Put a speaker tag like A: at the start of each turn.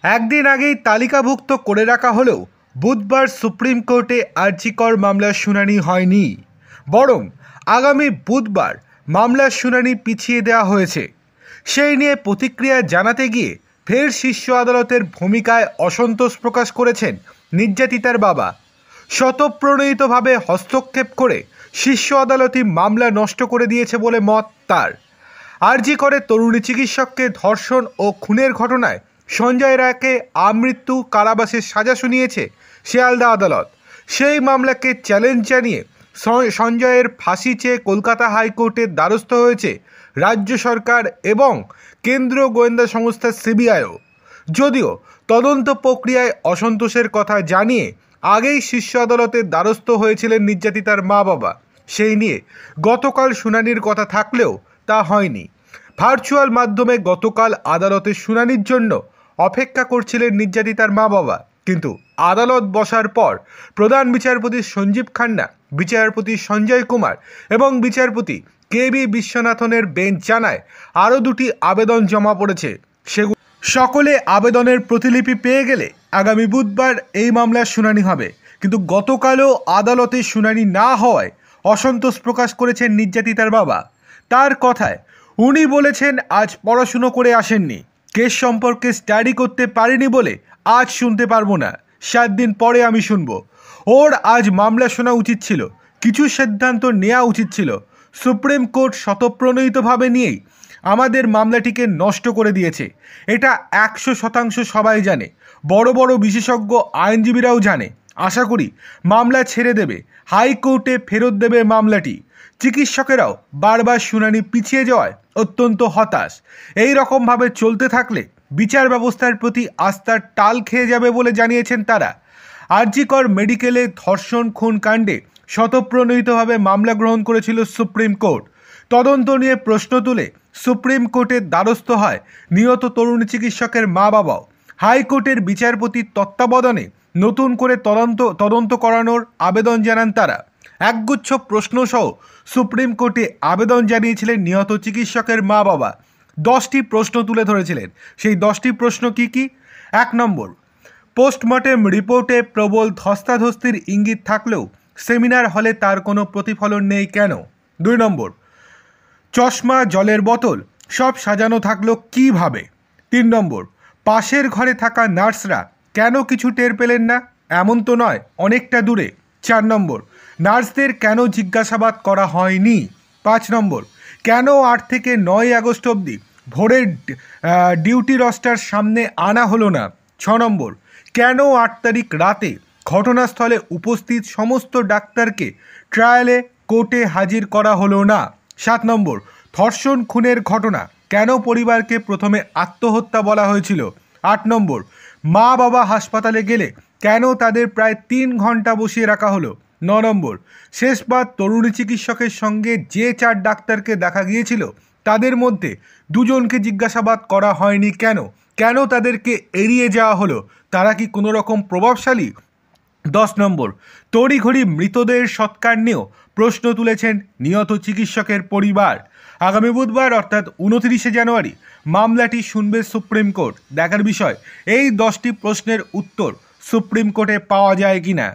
A: একদিন আগেই তালিকাভুক্ত করে রাখা হলেও বুধবার সুপ্রিম কোর্টে আরজিকর মামলার শুনানি হয়নি, বরং আগামী বুধবার মামলার শুনানি পিছিয়ে দেওয়া হয়েছে। সেই নিয়ে প্রতিক্রিয়া জানাতে গিয়ে ফের শীর্ষ আদালতের ভূমিকায় অসন্তোষ প্রকাশ করেছেন নির্যাতিতার বাবা। স্বতঃপ্রণোদিতভাবে হস্তক্ষেপ করে শীর্ষ আদালতই মামলা নষ্ট করে দিয়েছে বলে মত তার। আরজি করে তরুণী চিকিৎসককে ধর্ষণ ও খুনের ঘটনায় সঞ্জয় রায়কে আমৃত্যু কারাবাসের সাজা শুনিয়েছে শিয়ালদা আদালত। সেই মামলাকে চ্যালেঞ্জ জানিয়ে সঞ্জয়ের ফাঁসি চেয়ে কলকাতা হাইকোর্টের দ্বারস্থ হয়েছে রাজ্য সরকার এবং কেন্দ্রীয় গোয়েন্দা সংস্থা সিবিআইও। যদিও তদন্ত প্রক্রিয়ায় অসন্তোষের কথা জানিয়ে আগেই শীর্ষ আদালতের দ্বারস্থ হয়েছিলেন নির্যাতিতার মা বাবা, সেই নিয়ে গতকাল শুনানির কথা থাকলেও তা হয়নি। ভার্চুয়াল মাধ্যমে গতকাল আদালতের শুনানির জন্য অপেক্ষা করছিলেন নির্যাতিতার মা বাবা, কিন্তু আদালত বসার পর প্রধান বিচারপতি সঞ্জীব খান্না, বিচারপতি সঞ্জয় কুমার এবং বিচারপতি কে.বি. বিশ্বনাথনের বেঞ্চ জানায় আরও দুটি আবেদন জমা পড়েছে। সেগুলো সকলে আবেদনের প্রতিলিপি পেয়ে গেলে আগামী বুধবার এই মামলার শুনানি হবে। কিন্তু গতকালও আদালতে শুনানি না হওয়ায় অসন্তোষ প্রকাশ করেছেন নির্যাতিতার বাবা। তার কথায় উনি বলেছেন আজ পড়াশুনো করে আসেননি, কেস সম্পর্কে স্টাডি করতে পারিনি বলে আজ শুনতে পারবো না, 7 দিন পরে আমি শুনবো। ওর আজ মামলা শোনা উচিত ছিল, কিছু সিদ্ধান্ত নেওয়া উচিত ছিল। সুপ্রিম কোর্ট স্বতঃপ্রণোদিতভাবে নিয়েই আমাদের মামলাটিকে নষ্ট করে দিয়েছে, এটা 100% সবাই জানে, বড় বড় বিশেষজ্ঞ আইনজীবীরাও জানে। আশা করি মামলা ছেড়ে দেবে, হাইকোর্টে ফেরত দেবে মামলাটি। চিকিৎসকেরাও বারবার শুনানি পিছিয়ে যাওয়ায় অত্যন্ত হতাশ। এই রকমভাবে চলতে থাকলে বিচার ব্যবস্থার প্রতি আস্থার টাল খেয়ে যাবে বলে জানিয়েছেন তারা। আরজিকর মেডিকেলে ধর্ষণ খুন কাণ্ডে স্বতঃপ্রণোদিতভাবে মামলা গ্রহণ করেছিল সুপ্রিম কোর্ট। তদন্ত নিয়ে প্রশ্ন তুলে সুপ্রিম কোর্টের দ্বারস্থ হয় নিহত তরুণী চিকিৎসকের মা বাবাও। হাইকোর্টের বিচারপতির তত্ত্বাবধানে নতুন করে তদন্ত করানোর আবেদন জানান তারা। একগুচ্ছ প্রশ্নসহ সুপ্রিম কোর্টে আবেদন জানিয়েছিলেন নিহত চিকিৎসকের মা বাবা। 10টি প্রশ্ন তুলে ধরেছিলেন। সেই 10টি প্রশ্ন কি কি? 1 নম্বর, পোস্টমর্টেম রিপোর্টে প্রবল ধস্তাধস্তির ইঙ্গিত থাকলেও সেমিনার হলে তার কোনো প্রতিফলন নেই কেন? 2 নম্বর, চশমা, জলের বোতল সব সাজানো থাকলো কিভাবে? 3 নম্বর, পাশের ঘরে থাকা নার্সরা কেন কিছু টের পেলেন না? এমন তো নয় অনেকটা দূরে। 4 নম্বর, নার্সদের কেন জিজ্ঞাসাবাদ করা হয়নি? 5 নম্বর, কেন 8 থেকে 9 আগস্ট অবধি ভোরের ডিউটি রস্টার সামনে আনা হলো না? 6 নম্বর, কেন 8 তারিখ রাতে ঘটনাস্থলে উপস্থিত সমস্ত ডাক্তারকে ট্রায়ালে কোর্টে হাজির করা হলো না? 7 নম্বর, ধর্ষণ খুনের ঘটনা কেন পরিবারকে প্রথমে আত্মহত্যা বলা হয়েছিল? 8 নম্বর, মা বাবা হাসপাতালে গেলে কেন তাদের প্রায় 3 ঘন্টা বসিয়ে রাখা হলো? 9 নম্বর, শেষবার তরুণী চিকিৎসকের সঙ্গে যে 4 ডাক্তারকে দেখা গিয়েছিল তাদের মধ্যে 2 জনকে জিজ্ঞাসাবাদ করা হয়নি কেন? কেন তাদেরকে এড়িয়ে যাওয়া হলো? তারা কি কোনো রকম প্রভাবশালী? 10 নম্বর, তড়িঘড়ি মৃতদেহের সৎকার নিয়েও প্রশ্ন তুলেছেন নিহত চিকিৎসকের পরিবার। আগামী বুধবার অর্থাৎ 29শে জানুয়ারি মামলাটি শুনবে সুপ্রিম কোর্ট। দেখার বিষয় এই 10টি প্রশ্নের উত্তর সুপ্রিম কোর্টে পাওয়া যায় কিনা।